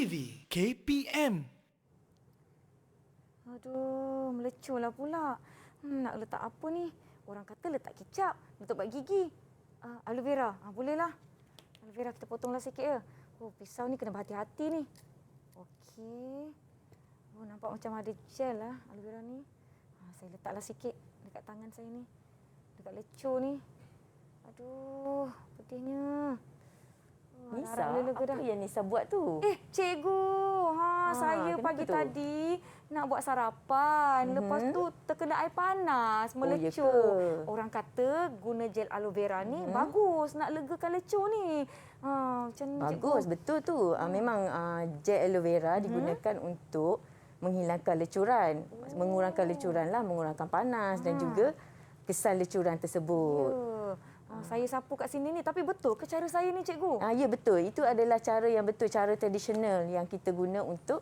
TV KPM. Aduh, meleculah pula. Nak letak apa ni? Orang kata letak kicap untuk buat gigi. Aloe vera. Bolehlah. Aloe vera kita potonglah sikit ya. Oh, pisau ni kena berhati-hati ni. Okey. Oh, nampak macam ada gel lah aloe vera ni. Saya letaklah sikit dekat tangan saya ni. Dekat lecur ni. Aduh, pedihnya. Nisa, apa yang Nisa buat tu? Cikgu. Saya pagi tadi nak buat sarapan. Lepas tu terkena air panas, melecur. Orang kata guna gel aloe vera ni bagus nak legakan lecur ni. Macam ni, bagus, cikgu. betul tu. Memang gel aloe vera digunakan untuk menghilangkan lecuran. Mengurangkan lecuran lah, mengurangkan panas dan juga kesan lecuran tersebut. Saya sapu kat sini ni, tapi betul ke cara saya ni, cikgu? Ya, betul. Itu adalah cara yang betul, cara tradisional yang kita guna untuk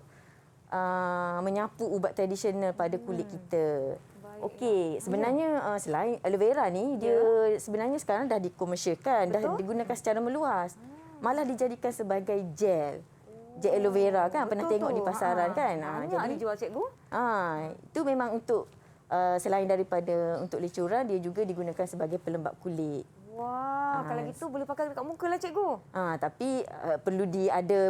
menyapu ubat tradisional pada kulit kita. Okey, sebenarnya selain aloe vera ni, dia sebenarnya sekarang dah dikomersialkan, dah digunakan secara meluas. Malah dijadikan sebagai gel. Gel aloe vera kan, pernah tengok di pasaran kan? Jadi dijual, cikgu? Itu memang untuk selain daripada untuk lecuran, dia juga digunakan sebagai pelembap kulit. Wah, kalau gitu boleh pakai dekat muka lah, cikgu. Tapi perlu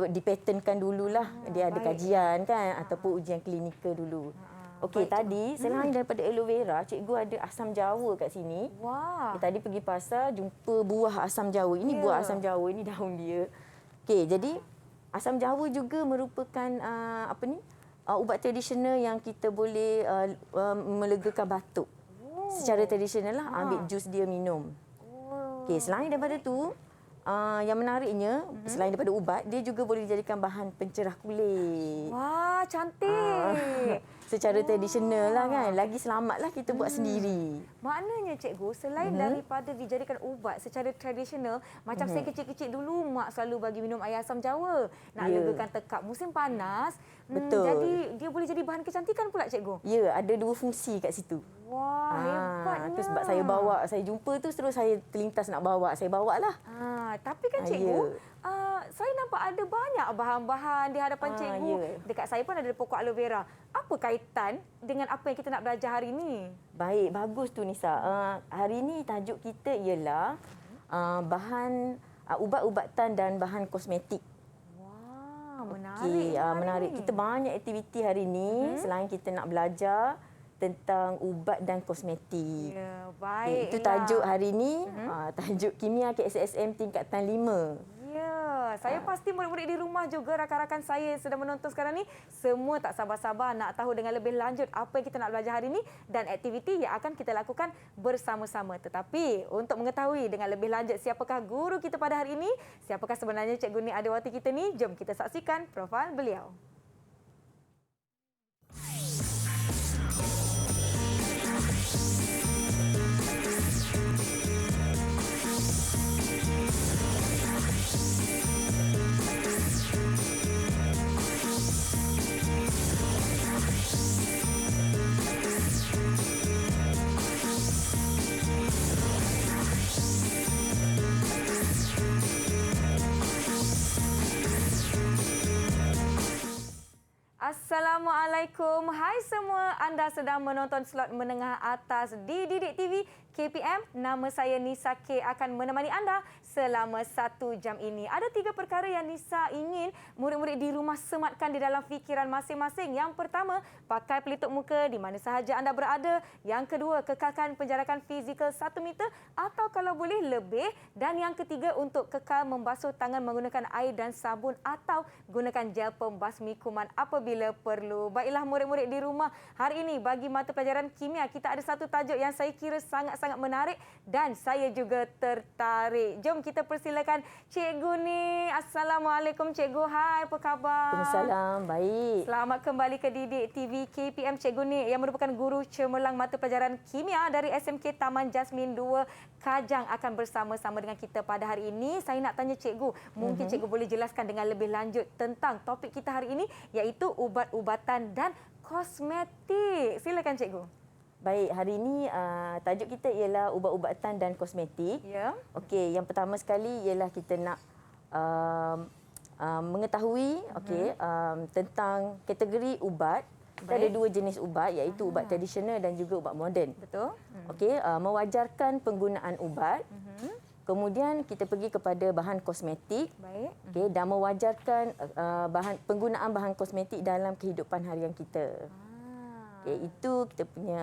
dipatenkan dululah. Dia ada kajian kan ataupun ujian klinikal dulu. Okey, tadi selain daripada aloe vera, cikgu ada asam jawa kat sini. Wah. Tadi pergi pasar jumpa buah asam jawa. Ini buah asam jawa, ini daun dia. Okey, jadi asam jawa juga merupakan ubat tradisional yang kita boleh melegakan batuk. Secara tradisional lah, ambil jus dia minum. Okey, selain daripada tu, yang menariknya, selain daripada ubat, dia juga boleh dijadikan bahan pencerah kulit. Wah, cantik. Secara tradisional lah kan. Lagi selamatlah kita buat sendiri. Maknanya, cikgu, selain daripada dijadikan ubat secara tradisional, macam saya kecil-kecil dulu, mak selalu bagi minum air asam jawa. Nak legakan tekak musim panas. Betul. Jadi, dia boleh jadi bahan kecantikan pula, cikgu? Ya, ada dua fungsi kat situ. Wah, hebatnya. Itu sebab saya jumpa tu terus saya terlintas nak bawa. Saya bawalah. Tapi kan, cikgu, saya nampak ada banyak bahan-bahan di hadapan cikgu. Dekat saya pun ada pokok aloe vera. Apa kaitan dengan apa yang kita nak belajar hari ini? Baik, bagus tu Nisa. Hari ini tajuk kita ialah bahan ubat-ubatan dan bahan kosmetik. Wah, menarik. Okey, menarik. Kita banyak aktiviti hari ini selain kita nak belajar tentang ubat dan kosmetik. Ya, baik. Itu tajuk hari ini, tajuk kimia KSSM tingkatan 5. Ya, saya pasti murid-murid di rumah juga, rakan-rakan saya yang sedang menonton sekarang ni, semua tak sabar-sabar nak tahu dengan lebih lanjut apa yang kita nak belajar hari ini dan aktiviti yang akan kita lakukan bersama-sama. Tetapi untuk mengetahui dengan lebih lanjut siapakah guru kita pada hari ini, siapakah sebenarnya Cikgu Ni Adewati kita ni, jom kita saksikan profil beliau. Assalamualaikum. Hai semua, anda sedang menonton slot menengah atas di Didik TV KPM. Nama saya Nisa K akan menemani anda selama 1 jam ini. Ada 3 perkara yang Nisa ingin murid-murid di rumah sematkan di dalam fikiran masing-masing. Yang pertama, pakai pelitup muka di mana sahaja anda berada. Yang kedua, kekalkan penjarakan fizikal 1 meter atau kalau boleh lebih. Dan yang ketiga, untuk kekal membasuh tangan menggunakan air dan sabun atau gunakan gel pembasmi kuman apabila perlu. Baiklah murid-murid di rumah, hari ini bagi mata pelajaran kimia kita ada satu tajuk yang saya kira sangat-sangat menarik dan saya juga tertarik. Jom kita persilakan Cikgu Ni. Assalamualaikum Cikgu. Hai, apa khabar? Waalaikumsalam. Baik. Selamat kembali ke Didik TV KPM Cikgu Ni yang merupakan guru cemerlang mata pelajaran kimia dari SMK Taman Jasmin 2 Kajang akan bersama-sama dengan kita pada hari ini. Saya nak tanya Cikgu, mungkin Cikgu boleh jelaskan dengan lebih lanjut tentang topik kita hari ini iaitu ubat-ubatan dan kosmetik. Silakan Cikgu. Baik, hari ini tajuk kita ialah ubat-ubatan dan kosmetik. Ya. Okey, yang pertama sekali ialah kita nak mengetahui tentang kategori ubat. Kita ada 2 jenis ubat, iaitu ubat tradisional dan juga ubat moden. Betul. Mewajarkan penggunaan ubat. Kemudian kita pergi kepada bahan kosmetik. Baik. Dan mewajarkan penggunaan bahan kosmetik dalam kehidupan harian kita. Itu kita punya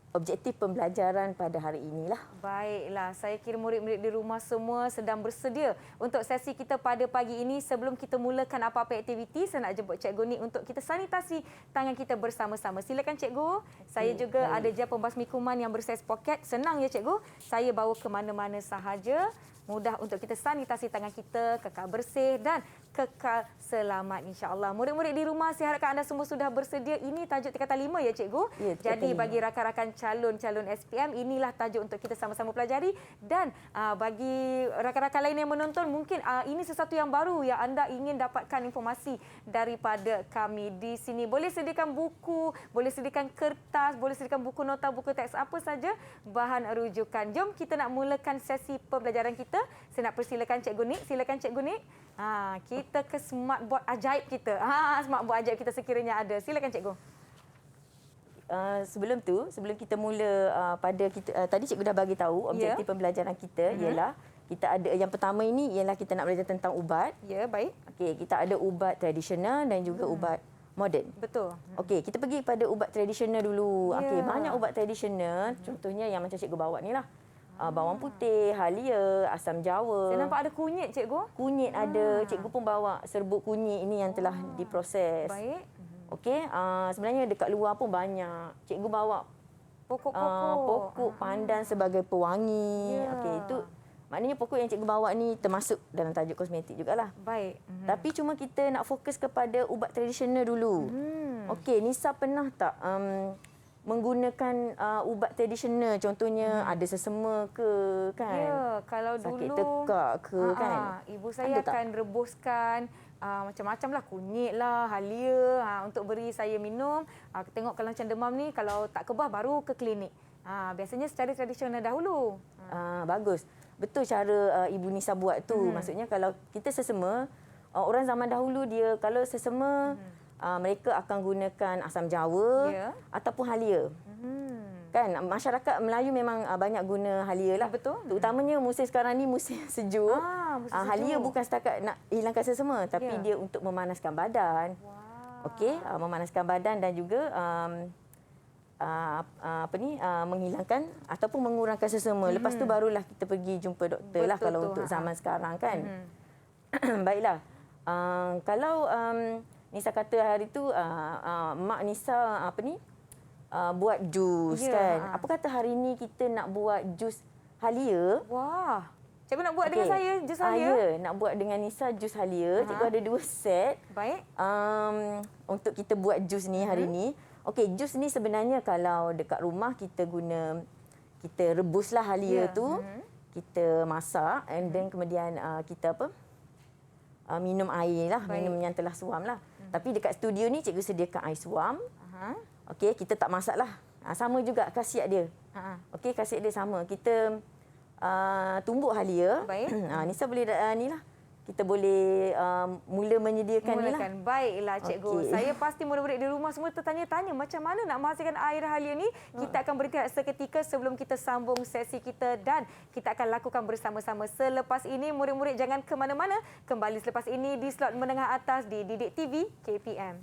objektif pembelajaran pada hari inilah. Baiklah, saya kira murid-murid di rumah semua sedang bersedia untuk sesi kita pada pagi ini. Sebelum kita mulakan apa-apa aktiviti, saya nak jemput Cikgu Nik untuk kita sanitasi tangan kita bersama-sama. Silakan Cikgu. Saya juga ada gel pembasmi kuman yang bersaiz poket. Senang ya Cikgu. Saya bawa ke mana-mana sahaja. Mudah untuk kita sanitasi tangan kita, kekal bersih dan kekal selamat insya-Allah. Murid-murid di rumah, saya harapkan anda semua sudah bersedia. Ini tajuk tingkatan 5 ya Cikgu. Ya, jadi bagi rakan-rakan calon-calon SPM, inilah tajuk untuk kita sama-sama pelajari. Dan bagi rakan-rakan lain yang menonton, mungkin ini sesuatu yang baru yang anda ingin dapatkan informasi daripada kami di sini. Boleh sediakan buku, boleh sediakan kertas, boleh sediakan buku nota, buku teks, apa saja bahan rujukan. Jom kita nak mulakan sesi pembelajaran kita. Saya nak persilakan Cikgu Nik. Silakan Cikgu Nik. Kita ke smartboard ajaib kita. Smartboard ajaib kita sekiranya ada. Silakan Cikgu. Sebelum kita mula pada kita tadi Cikgu dah bagi tahu objektif pembelajaran kita ialah kita ada yang pertama ini ialah kita nak belajar tentang ubat. Ya, baik. Okey, kita ada ubat tradisional dan juga ubat moden. Betul. Okey, kita pergi pada ubat tradisional dulu. Okey, banyak ubat tradisional, contohnya yang macam Cikgu bawa ni lah. Bawang putih, halia, asam jawa. Saya nampak ada kunyit, Cikgu. Kunyit ada. Cikgu pun bawa serbuk kunyit ini yang telah diproses. Baik. Okey, sebenarnya dekat luar pun banyak. Cikgu bawa pokok pandan sebagai pewangi. Okey, itu maknanya pokok yang cikgu bawa ni termasuk dalam tajuk kosmetik jugalah. Baik. Tapi cuma kita nak fokus kepada ubat tradisional dulu. Okey, Nisa pernah tak menggunakan ubat tradisional, contohnya ada sesema ke kan? Ya, kalau sakit dulu tekak ke kan? Ibu saya akan rebuskan macam-macam lah, kunyit lah, halia untuk beri saya minum. Tengok kalau macam demam ni, kalau tak kebah baru ke klinik. Biasanya secara tradisional dahulu. Bagus. Betul cara Ibu Nisa buat tu. Maksudnya kalau kita sesema, orang zaman dahulu dia kalau sesema mereka akan gunakan asam jawa ataupun halia. Kan masyarakat Melayu memang banyak guna halia lah. Betul. Terutamanya musim sekarang ni musim sejuk. Halia sejuk. bukan setakat nak hilangkan sesama tapi dia untuk memanaskan badan. Okey, memanaskan badan dan juga menghilangkan ataupun mengurangkan sesama. Lepas tu barulah kita pergi jumpa doktor lah kalau untuk zaman sekarang kan. Baiklah. Kalau Nisa kata hari tu mak Nisa buat jus kan. Apa kata hari ni kita nak buat jus halia? Wah. Cikgu nak buat dengan saya jus halia? Ya, nak buat dengan Nisa jus halia. Cikgu ada 2 set. Baik. Untuk kita buat jus ni hari ni. Okey, jus ni sebenarnya kalau dekat rumah kita rebuslah halia tu. Kita masak and then kemudian kita minum air lah, minum yang telah suam lah. Tapi dekat studio ni cikgu sediakan air suam. Okey, kita tak masak lah. Sama juga khasiat dia. Okey, khasiat dia sama. Kita tumbuk halia. Baik. Nisa boleh ni lah. Kita boleh mula menyediakan ni lah. Baiklah Cikgu. Okay. Saya pasti murid-murid di rumah semua tertanya-tanya macam mana nak menghasilkan air halia ni. Kita akan berhenti seketika sebelum kita sambung sesi kita dan kita akan lakukan bersama-sama. Selepas ini murid-murid jangan ke mana-mana. Kembali selepas ini di slot menengah atas di Didik TV KPM.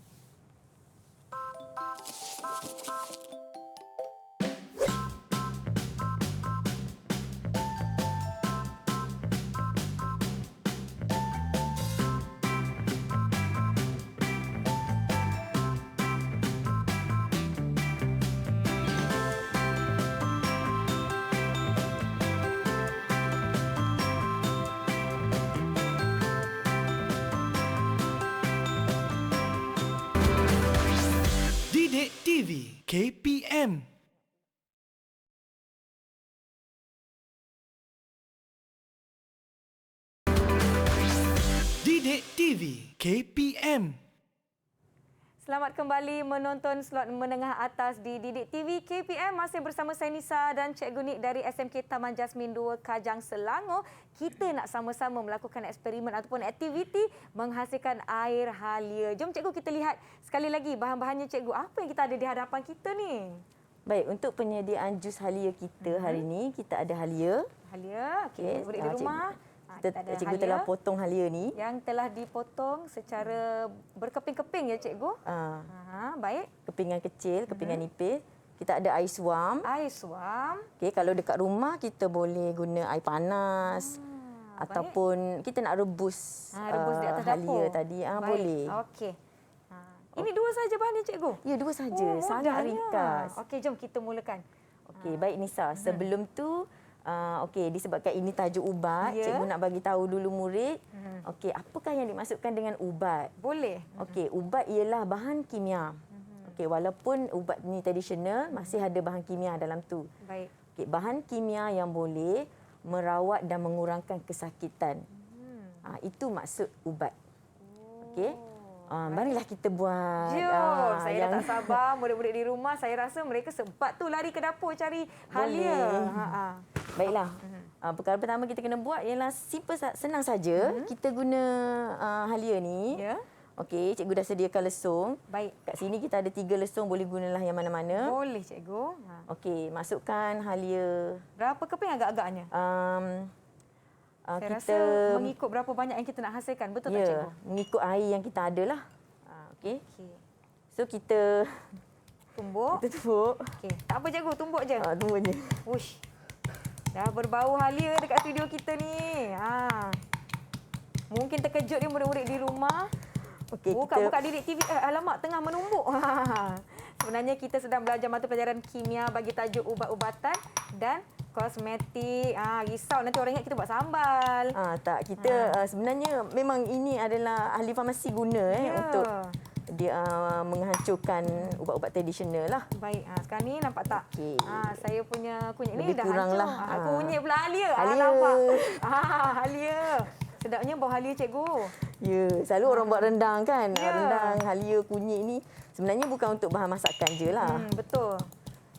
Didik TV KPM. Didik TV KPM. Selamat kembali menonton slot menengah atas di Didik TV KPM. Masih bersama saya Nisa dan Cikgu Nik dari SMK Taman Jasmin 2 Kajang Selangor. Kita nak sama-sama melakukan eksperimen ataupun aktiviti menghasilkan air halia. Jom Cikgu kita lihat sekali lagi bahan-bahannya Cikgu. Apa yang kita ada di hadapan kita ni? Baik, untuk penyediaan jus halia kita hari ini, kita ada halia. Halia, okey, murid di rumah. Cikgu telah potong halia ni. Yang telah dipotong secara berkeping-keping ya Cikgu? Baik. Kepingan kecil, kepingan nipis. Kita ada air suam. Air suam. Okey, kalau dekat rumah kita boleh guna air panas. Ataupun kita nak rebus, rebus di atas halia dapur. tadi. Boleh. Okey. Ini dua saja bahannya Cikgu? Ya, dua saja. Sangat ringkas. Okey, jom kita mulakan. Okey, baik Nisa. Sebelum tu, okey, disebabkan ini tajuk ubat, cikgu nak bagi tahu dulu murid. Okey, apakah yang dimaksudkan dengan ubat? Boleh. Okey, ubat ialah bahan kimia. Okey, walaupun ubat ni tradisional, masih ada bahan kimia dalam tu. Baik. Okey, bahan kimia yang boleh merawat dan mengurangkan kesakitan. Itu maksud ubat. Okey. Marilah kita buat. Jom, saya dah tak sabar. Murid-murid di rumah, saya rasa mereka sempat tu lari ke dapur cari halia. Baiklah. Perkara pertama kita kena buat ialah simple, senang saja. Kita guna halia ni. Ya. Okey, cikgu dah sediakan lesung. Baik. Kat sini kita ada 3 lesung, boleh gunalah yang mana-mana. Boleh Cikgu. Okey, masukkan halia. Berapa keping agak-agaknya? Saya Kita rasa mengikut berapa banyak yang kita nak hasilkan. Betul tak Cikgu? Mengikut air yang kita ada lah. Okey. Okey. So kita Tumbuk. kita tumbuk. Okey. Tak apa Cikgu, tumbuk je. Tumbuk je. Uish. Dah berbau halia dekat studio kita ni. Mungkin terkejut dia murid-murid di rumah. Okey, Buka Didik TV. Alamak, tengah menumbuk. Sebenarnya kita sedang belajar mata pelajaran kimia bagi tajuk ubat-ubatan dan kosmetik. Risau nanti orang ingat kita buat sambal. Tak, kita sebenarnya memang ini adalah ahli farmasi guna untuk dia menghancurkan ubat-ubat tradisional lah. Baik, sekarang ni nampak tak? Okey. Saya punya kunyit ni Lebih dah kurang hancur. lah. Kunyit pula halia. Halia. Nampak? Halia. Sedapnya bau halia Cikgu. Ya, selalu orang buat rendang kan. Ya. Rendang, halia, kunyit ni sebenarnya bukan untuk bahan masakan je lah. Betul.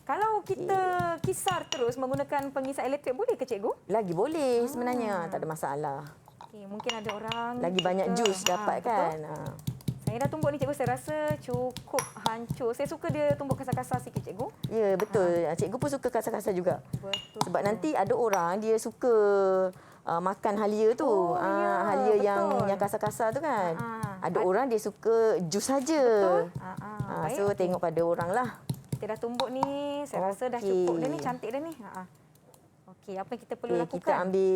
Kalau kita kisar terus menggunakan pengisar elektrik, boleh ke Cikgu? Lagi boleh sebenarnya, tak ada masalah. Okey, mungkin ada orang Lagi banyak jus dapat kan. Saya dah tumbuk ni Cikgu, saya rasa cukup hancur. Saya suka dia tumbuk kasar-kasar sikit Cikgu. Ya, betul. Cikgu pun suka kasar-kasar juga. Betul. Sebab nanti ada orang dia suka makan halia tu. Ya, Halia betul. yang kasar-kasar tu kan. Ada orang dia suka jus saja. Baik, So tengok pada orang lah. kita dah tumbuk ni. Saya rasa dah cukup dah ni, cantik dah ni. Okey, apa yang kita perlu lakukan? Kita ambil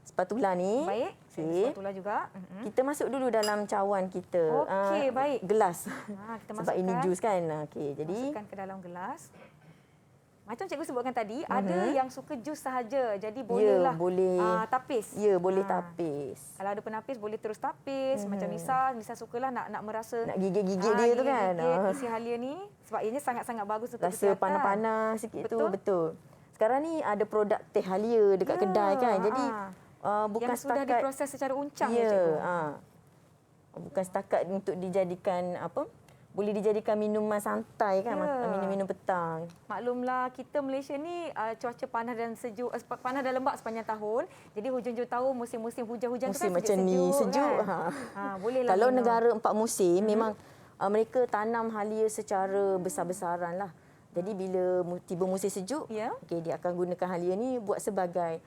spatula ni. Baik, spatula juga. Kita masuk dulu dalam cawan kita. Okey, baik. Gelas. Kita Sebab ini masukkan. jus kan. Okey, jadi Masukkan ke dalam gelas. Macam Cikgu sebutkan tadi, ada yang suka jus sahaja. Jadi bolehlah boleh. tapis. Ya, boleh tapis. Kalau ada penapis, boleh terus tapis. Macam Nisa sukalah nak merasa Nak gigit-gigit dia tu kan. Gigit isi halia ni. Sebab ianya sangat-sangat bagus untuk Rasa kesihatan. panas-panas sikit Betul. tu, betul. Sekarang ni ada produk teh halia dekat kedai kan. Jadi bukan yang sudah setakat diproses secara uncang ya, ya Cikgu. bukan setakat untuk dijadikan boleh dijadikan minuman santai kan, minum-minum petang. Maklumlah kita Malaysia ni cuaca panas dan sejuk, panas dan lembap sepanjang tahun. Jadi hujung-hujung tahun musim-musim hujan-hujan tu kan Macam ni sejuk. Kan? Bolehlah Kalau minum. negara 4 musim memang mereka tanam halia secara besar-besaran lah. Jadi bila tiba musim sejuk, okey, dia akan gunakan halia ni buat sebagai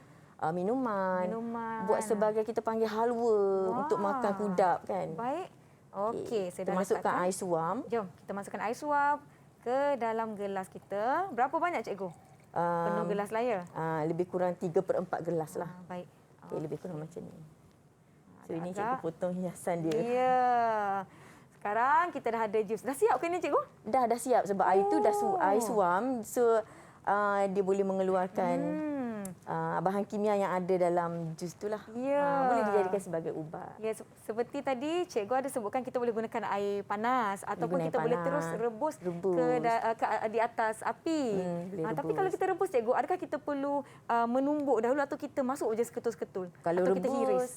minuman, buat sebagai kita panggil halwa untuk makan kudap kan. Baik. Okey, saya kita dah masukkan letakkan. air suam. Jom, kita masukkan air suam ke dalam gelas kita. Berapa banyak Cikgu? Penuh gelas lah ya? Lebih kurang 3/4 gelas lah. Baik. Okey, lebih kurang macam ni. So ini cikgu potong hiasan dia. Ya. Sekarang kita dah ada jus. Dah siap ke ni Cikgu? Dah siap sebab air tu dah air suam. So dia boleh mengeluarkan bahan kimia yang ada dalam jus tu lah. Ya. Boleh dijadikan sebagai ubat. Ya, seperti tadi Cikgu ada sebutkan kita boleh gunakan air panas ataupun kita boleh terus rebus. Di atas api. Tapi kalau kita rebus Cikgu, adakah kita perlu menumbuk dahulu atau kita masuk je seketul-seketul? Kalau atau rebus, kita hiris?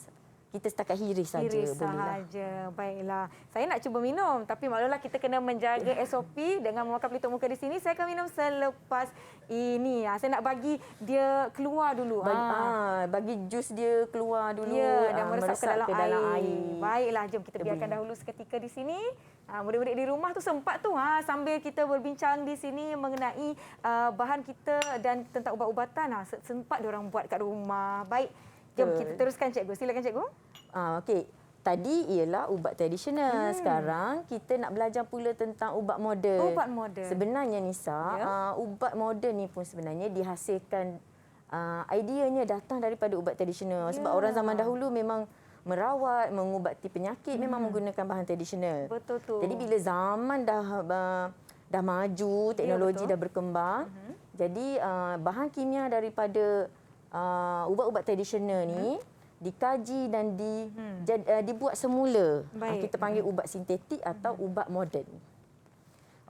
kita setakat hiris saja Iris bolehlah. sahaja. Baiklah. Saya nak cuba minum tapi maklumlah kita kena menjaga SOP dengan memakan pelitup muka di sini. Saya akan minum selepas ini. Saya nak bagi dia keluar dulu. Bagi jus dia keluar dulu. Ya, dan meresap ke dalam air. air. Baiklah, jom kita biarkan dahulu seketika di sini. Murid-murid di rumah tu sempat tu sambil kita berbincang di sini mengenai bahan kita dan tentang ubat-ubatan. Sempat diorang buat kat rumah. Baik. Jom kita teruskan cikgu. Silakan cikgu. Okey. Tadi ialah ubat tradisional. Sekarang kita nak belajar pula tentang ubat moden. Ubat moden. Sebenarnya Nisa, ubat moden ni pun sebenarnya dihasilkan ideanya datang daripada ubat tradisional. Sebab orang zaman dahulu memang merawat, mengubati penyakit memang menggunakan bahan tradisional. Betul tu. Jadi bila zaman dah maju, teknologi dah berkembang, jadi bahan kimia daripada ubat-ubat tradisional ni dikaji dan dibuat semula. Kita panggil ubat sintetik atau ubat moden.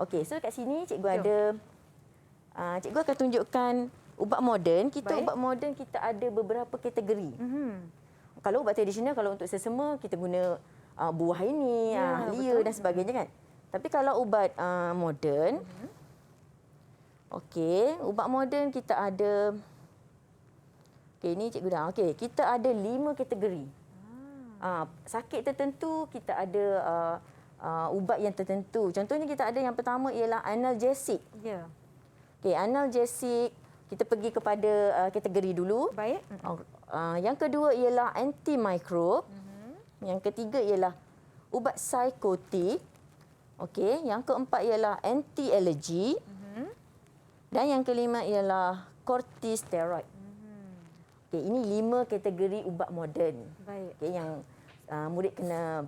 Okey, so kat sini cikgu ada cikgu akan tunjukkan ubat moden. Ubat moden kita ada beberapa kategori. Kalau ubat tradisional, kalau untuk sesama kita guna buah ini, lia dan sebagainya kan. Tapi kalau ubat moden, okey, ubat moden kita ada. Okey, ini cikgu dah. Okey, kita ada 5 kategori. Sakit tertentu kita ada ubat yang tertentu. Contohnya kita ada yang pertama ialah analgesik. Ya. Okey, analgesik kita pergi kepada kategori dulu. Baik. Yang kedua ialah antimikrob. Yang ketiga ialah ubat psikotik. Okey, yang keempat ialah anti-alergi. Dan yang kelima ialah kortikosteroid. Okey, ini 5 kategori ubat moden. Baik. Okey, yang murid kena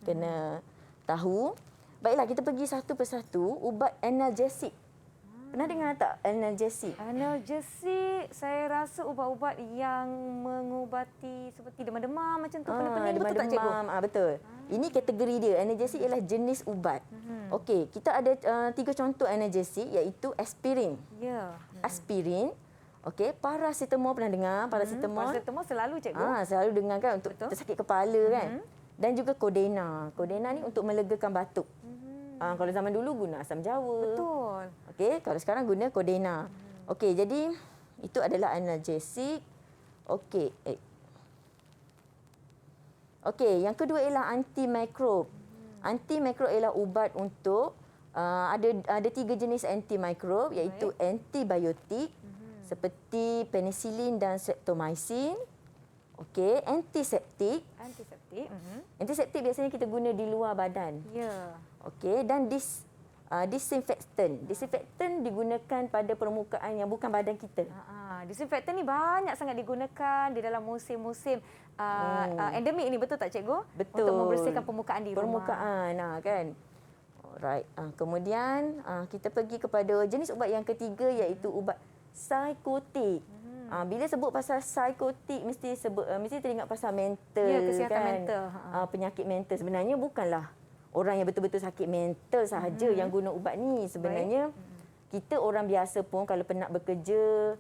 kena tahu. Baiklah, kita pergi satu persatu. Ubat analgesik. Pernah dengar tak analgesik? Analgesik, saya rasa ubat-ubat yang mengubati seperti demam-demam macam tu, pening-pening, betul tak cikgu? Betul. Ini kategori dia. Analgesik ialah jenis ubat. Okey, kita ada 3 contoh analgesik iaitu aspirin. Ya. Aspirin. Okey, paracetamol pernah dengar? Paracetamol. Paracetamol selalu cikgu. Selalu dengar kan untuk sakit kepala kan. Dan juga Kodena. Kodena ni untuk melegakan batuk. Kalau zaman dulu guna asam jawa. Betul. Okey, kalau sekarang guna Kodena. Okey, jadi itu adalah analgesik. Okey. Okey, yang kedua ialah antimikrob. Antimikrob ialah ubat untuk ada 3 jenis antimikrob iaitu antibiotik seperti penicillin dan streptomycin. Okey, antiseptik. Antiseptik. Antiseptik biasanya kita guna di luar badan. Ya. Okey, dan disinfektan. Disinfektan digunakan pada permukaan yang bukan badan kita. Disinfektan ni banyak sangat digunakan di dalam musim-musim endemik ni, betul tak cikgu? Betul. Untuk membersihkan permukaan di rumah. Permukaan, kan. Alright. Kemudian kita pergi kepada jenis ubat yang ketiga iaitu ubat psikotik. Bila sebut pasal psikotik mesti teringat pasal mental. Ya, kesihatan kan? mental. Penyakit mental sebenarnya bukanlah orang yang betul-betul sakit mental sahaja yang guna ubat ni. Sebenarnya kita orang biasa pun kalau penat bekerja,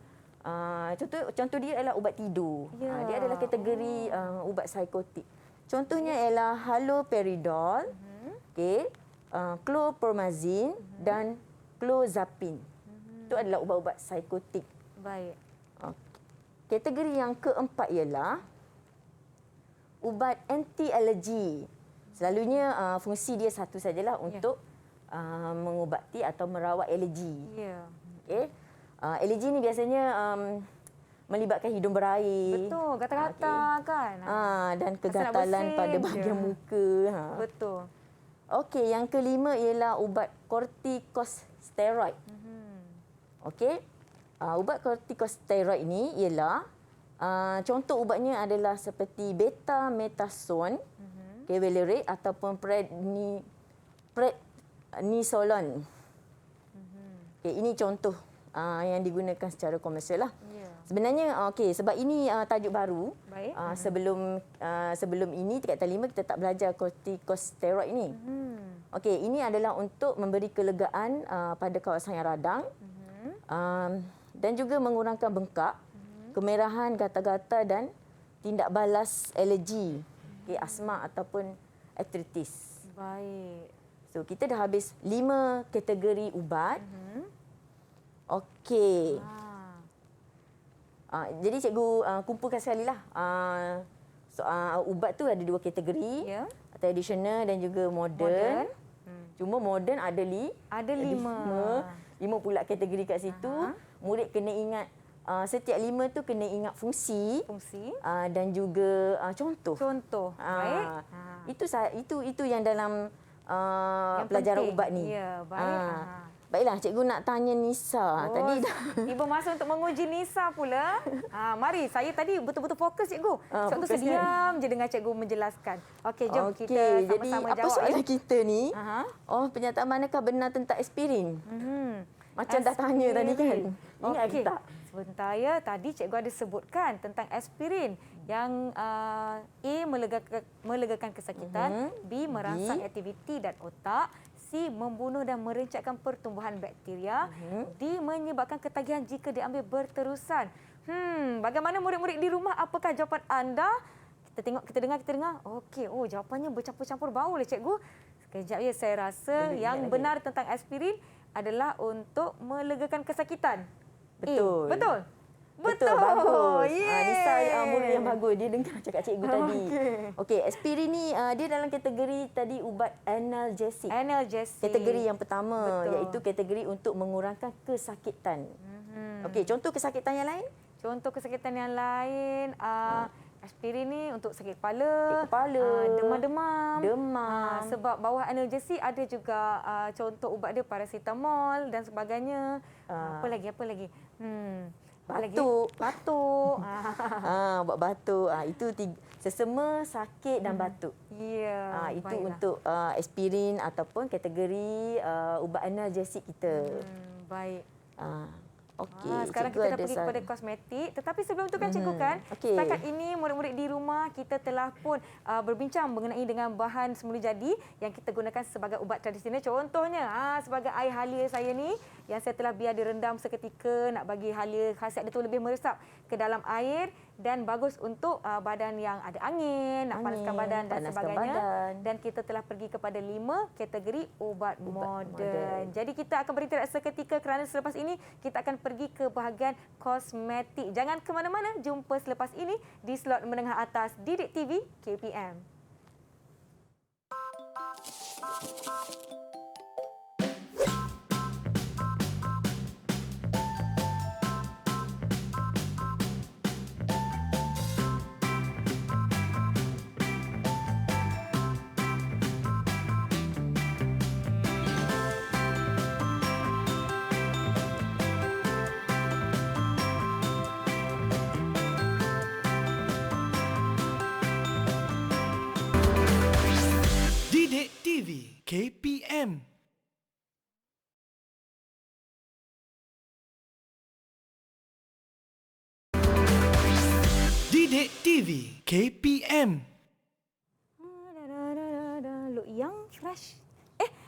contoh dia adalah ubat tidur. Dia adalah kategori ubat psikotik. Contohnya ialah haloperidol, okey, chlorpromazine dan clozapine. Itu adalah ubat-ubat psikotik. Baik. Kategori yang keempat ialah ubat anti-alergi. Selalunya fungsi dia satu sajalah untuk mengubati atau merawat alergi. Ya. Okey. Alergi ni biasanya melibatkan hidung berair. Betul, gatal-gatal kan. Dan kegatalan pada bahagian muka. Betul. Okey, yang kelima ialah ubat kortikosteroid. Okey. Ubat kortikosteroid ini ialah contoh ubatnya adalah seperti betamethason, Kevelerate ataupun prednisolone. Okey, ini contoh yang digunakan secara komersial lah. Ya. Sebenarnya sebab ini tajuk baru. Baik. Sebelum ini tingkat 5 kita tak belajar kortikosteroid ini. Okey, ini adalah untuk memberi kelegaan pada kawasan yang radang. Dan juga mengurangkan bengkak, kemerahan, gatal-gatal dan tindak balas alergi, asma ataupun artritis. Baik. So kita dah habis 5 kategori ubat. Okey. Jadi cikgu kumpulkan sekali lah. Ubat tu ada 2 kategori. Ya. Tradisional dan juga modern. Cuma modern ada Ada 5. 5 pula kategori kat situ. Murid kena ingat setiap 5 tu kena ingat fungsi dan juga contoh. Baik. Itu yang dalam Yang pelajaran penting. ubat ni. Ya, baik. Baiklah, cikgu nak tanya Nisa. Tadi dah Tiba masa untuk menguji Nisa pula. Mari, saya tadi betul-betul fokus cikgu. Sebab tu fokus saya diam je dengan cikgu menjelaskan. Okey, jom kita jadi sama-sama apa jawab. soalan kita ni? Aha. Pernyataan manakah benar tentang aspirin? Macam dah tanya tadi kan? Ingat ke Okey. tak? Sebentar ya, tadi cikgu ada sebutkan tentang aspirin yang A melegakan kesakitan, B merangsang aktiviti dan otak, C membunuh dan merencatkan pertumbuhan bakteria, D menyebabkan ketagihan jika diambil berterusan. Bagaimana murid-murid di rumah, apakah jawapan anda? Kita dengar. Okey, jawapannya bercampur-campur bau lah cikgu. Sekejap ya, saya rasa yang benar tentang aspirin adalah untuk melegakan kesakitan. Betul. Betul. Bagus. Yeah. Nisa murid yang bagus. Dia dengar cakap cikgu tadi. Okey, aspirin ni dia dalam kategori tadi ubat analgesik. Kategori yang pertama. Betul. Iaitu kategori untuk mengurangkan kesakitan. Okey, contoh kesakitan yang lain? Contoh kesakitan yang lain, aspirin ni untuk sakit kepala, demam. Sebab bawah analgesik ada juga contoh ubat dia paracetamol dan sebagainya. Apa lagi? Batuk. Batuk. Buat batuk. Itu sesama sakit dan batuk. Ya. Itu Baiklah. untuk aspirin ataupun kategori ubat analgesik kita. Baik. Okey. Sekarang kita dah pergi kepada kosmetik. Tetapi sebelum itu kan cikgu kan, setakat ini murid-murid di rumah kita telah pun berbincang mengenai dengan bahan semula jadi yang kita gunakan sebagai ubat tradisional. Contohnya sebagai air halia saya ni yang saya telah biar direndam seketika nak bagi halia khasiat dia tu lebih meresap ke dalam air dan bagus untuk badan yang ada angin, nak panaskan badan dan sebagainya. Dan kita telah pergi kepada 5 kategori ubat moden. Jadi kita akan beristirahat seketika kerana selepas ini kita akan pergi ke bahagian kosmetik. Jangan ke mana-mana, jumpa selepas ini di slot menengah atas Didik TV KPM. Didik TV KPM. Didik TV KPM. Look young, fresh.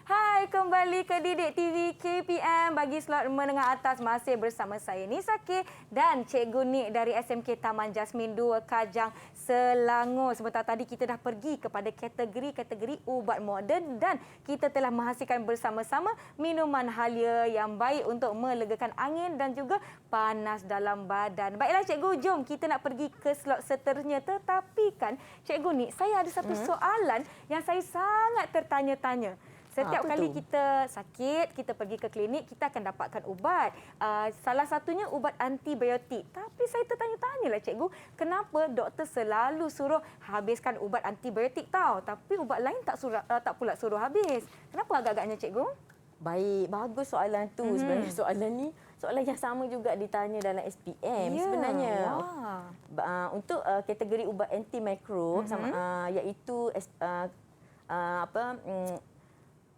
Hai, kembali ke Didik TV KPM bagi slot menengah atas masih bersama saya Nisa K dan Cikgu Nik dari SMK Taman Jasmin 2 Kajang Selangor. Sebentar tadi kita dah pergi kepada kategori-kategori ubat moden dan kita telah menghasilkan bersama-sama minuman halia yang baik untuk melegakan angin dan juga panas dalam badan. Baiklah cikgu, jom kita nak pergi ke slot seterusnya. Tetapi kan Cikgu Nik, saya ada satu soalan yang saya sangat tertanya-tanya. Setiap kali kita sakit, kita pergi ke klinik, kita akan dapatkan ubat. Salah satunya ubat antibiotik. Tapi saya tertanya-tanyalah cikgu, kenapa doktor selalu suruh habiskan ubat antibiotik tahu, tapi ubat lain tak pula suruh habis. Kenapa agak-agaknya cikgu? Baik, bagus soalan tu. Sebenarnya soalan ni soalan yang sama juga ditanya dalam SPM sebenarnya. Untuk kategori ubat antimikrob iaitu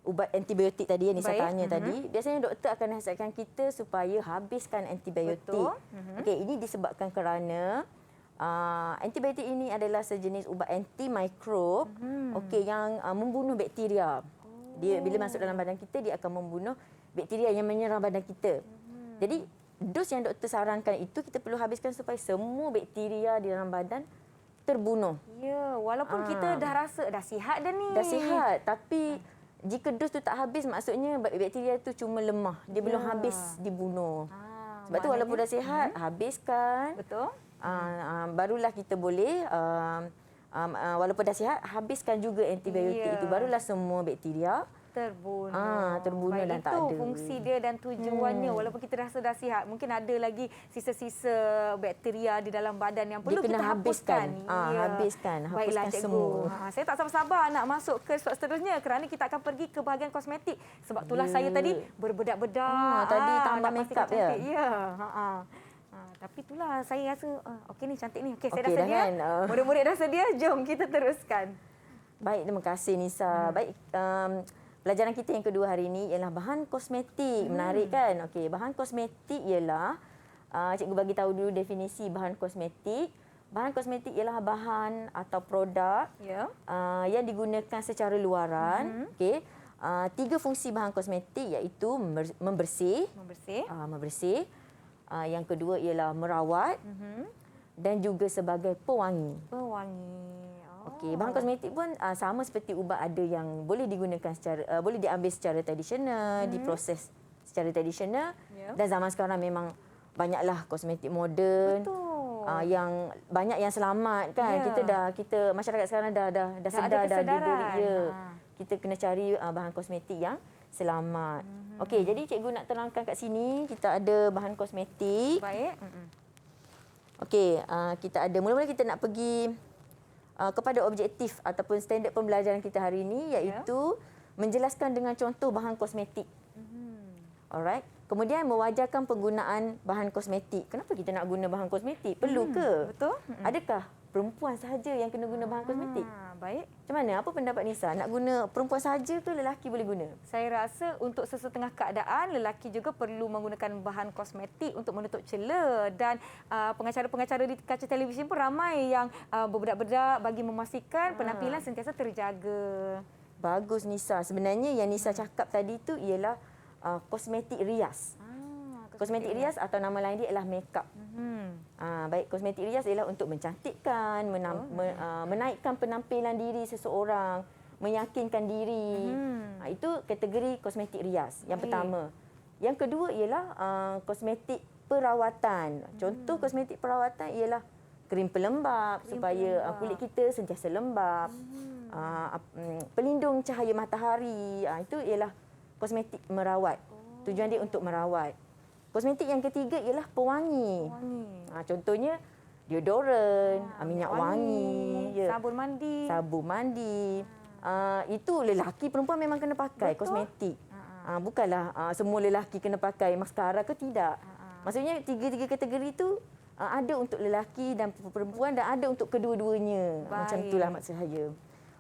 ubat antibiotik tadi yang Nisa tanya tadi, biasanya doktor akan nasihatkan kita supaya habiskan antibiotik. Okey, ini disebabkan kerana antibiotik ini adalah sejenis ubat antimikrob yang membunuh bakteria. Dia bila masuk dalam badan kita, dia akan membunuh bakteria yang menyerang badan kita. Jadi dos yang doktor sarankan itu kita perlu habiskan supaya semua bakteria di dalam badan terbunuh. Ya, walaupun kita dah rasa dah sihat dah ni. Dah sihat, tapi jika dos tu tak habis, maksudnya bakteria tu cuma lemah. Dia belum habis dibunuh. Sebab tu walaupun dah sihat, habiskan. Betul. Barulah kita boleh, walaupun dah sihat, habiskan juga antibiotik itu. Barulah semua bakteria terbunuh. Terbunuh dan tak ada. Itu fungsi dia dan tujuannya. Walaupun kita rasa dah sihat, mungkin ada lagi sisa-sisa bakteria di dalam badan yang perlu kita hapuskan. Habiskan. Baiklah, Hapuskan cikgu. semua. Saya tak sabar-sabar nak masuk ke slot seterusnya kerana kita akan pergi ke bahagian kosmetik. Sebab itulah saya tadi berbedak-bedak. Tadi tambah nak make pastikan up ya? cantik. Ya. Tapi itulah saya rasa okey ni cantik ni. Okey, saya Okey dah dah sedia. kan? Murid-murid dah sedia. Jom kita teruskan. Baik, terima kasih Nisa. Baik, pelajaran kita yang kedua hari ini ialah bahan kosmetik. Menarik kan? Okey, bahan kosmetik ialah, cikgu bagi tahu dulu definisi bahan kosmetik. Bahan kosmetik ialah bahan atau produk yang digunakan secara luaran. Okey, 3 fungsi bahan kosmetik iaitu membersih. Membersih. Yang kedua ialah merawat dan juga sebagai pewangi. Okey, bahan kosmetik pun sama seperti ubat, ada yang boleh digunakan secara boleh diambil secara tradisional, diproses secara tradisional, dan zaman sekarang memang banyaklah kosmetik moden. Yang banyak yang selamat kan. Kita masyarakat sekarang dah sedar dah diberi kita kena cari bahan kosmetik yang selamat. Okey, jadi cikgu nak terangkan kat sini kita ada bahan kosmetik. Baik. Okey, kita ada mula-mula kita nak pergi kepada objektif ataupun standard pembelajaran kita hari ini iaitu menjelaskan dengan contoh bahan kosmetik. Alright. Kemudian mewajarkan penggunaan bahan kosmetik. Kenapa kita nak guna bahan kosmetik? Perlu ke? Betul. Adakah perempuan sahaja yang kena guna bahan kosmetik? Baik. Macam mana? Apa pendapat Nisa? Nak guna perempuan sahaja ke lelaki boleh guna? Saya rasa untuk sesetengah keadaan, lelaki juga perlu menggunakan bahan kosmetik untuk menutup celah. Dan pengacara-pengacara di kaca televisyen pun ramai yang berbedak-bedak bagi memastikan penampilan sentiasa terjaga. Bagus Nisa. Sebenarnya yang Nisa cakap tadi tu ialah kosmetik rias. Kosmetik rias atau nama lain dia ialah make-up. Baik, kosmetik rias ialah untuk mencantikkan, menaikkan penampilan diri seseorang, meyakinkan diri. Itu kategori kosmetik rias yang pertama. Yang kedua ialah kosmetik perawatan. Contoh kosmetik perawatan ialah krim pelembap supaya kulit kita sentiasa lembap. Pelindung cahaya matahari. Itu ialah kosmetik merawat. Tujuan dia untuk merawat. Kosmetik yang ketiga ialah pewangi. Contohnya deodoran, minyak wangi, sabun mandi. Itu lelaki perempuan memang kena pakai. Betul. Kosmetik. Bukanlah semua lelaki kena pakai maskara ke tidak. Maksudnya tiga-tiga kategori itu ada untuk lelaki dan perempuan dan ada untuk kedua-duanya. Macam itulah maksud saya.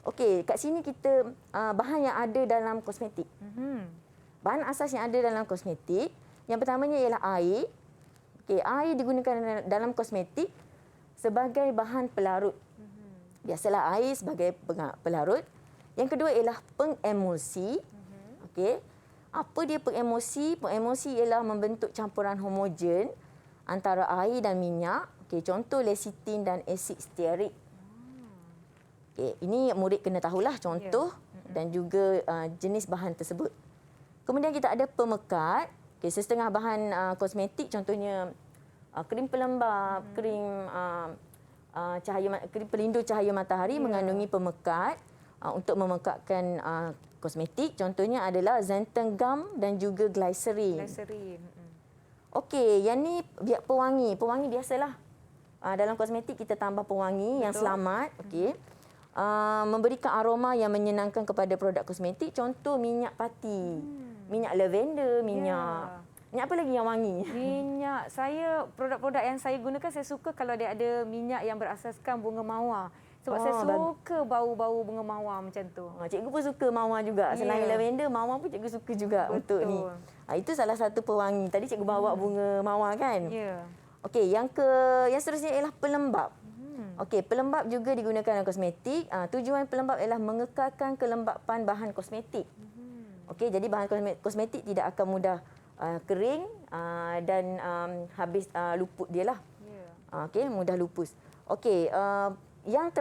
Okey, kat sini kita bahan yang ada dalam kosmetik. Bahan asas yang ada dalam kosmetik, yang pertamanya ialah air. Okey, air digunakan dalam kosmetik sebagai bahan pelarut. Biasalah air sebagai pelarut. Yang kedua ialah pengemulsi. Okey. Apa dia pengemulsi? Pengemulsi ialah membentuk campuran homogen antara air dan minyak. Okey, contoh lecitin dan asid stearik. Okey, ini murid kena tahulah contoh dan juga jenis bahan tersebut. Kemudian kita ada pemekat. Okay, setengah bahan kosmetik contohnya krim pelembap, krim pelindung cahaya matahari mengandungi pemekat untuk memekatkan kosmetik. Contohnya adalah xanthan gum dan juga glycerin. Okey, yang ni pewangi. Pewangi biasalah. Dalam kosmetik kita tambah pewangi yang selamat. Okey. Memberikan aroma yang menyenangkan kepada produk kosmetik. Contoh minyak pati. Minyak lavender, minyak apa lagi yang wangi? Minyak. Produk-produk yang saya gunakan, saya suka kalau dia ada minyak yang berasaskan bunga mawar. Sebab saya suka bau-bau bunga mawar macam tu. Cikgu pun suka mawar juga. Selain lavender, mawar pun cikgu suka juga. Betul. Untuk ni. Itu salah satu pewangi. Tadi cikgu bawa bunga mawar kan? Ya. Okey, yang seterusnya ialah pelembap. Okey, pelembap juga digunakan dalam kosmetik. Tujuan pelembap ialah mengekalkan kelembapan bahan kosmetik. Okey, jadi bahan kosmetik tidak akan mudah kering dan habis luput dia lah. Okey, mudah lupus. Okey, yang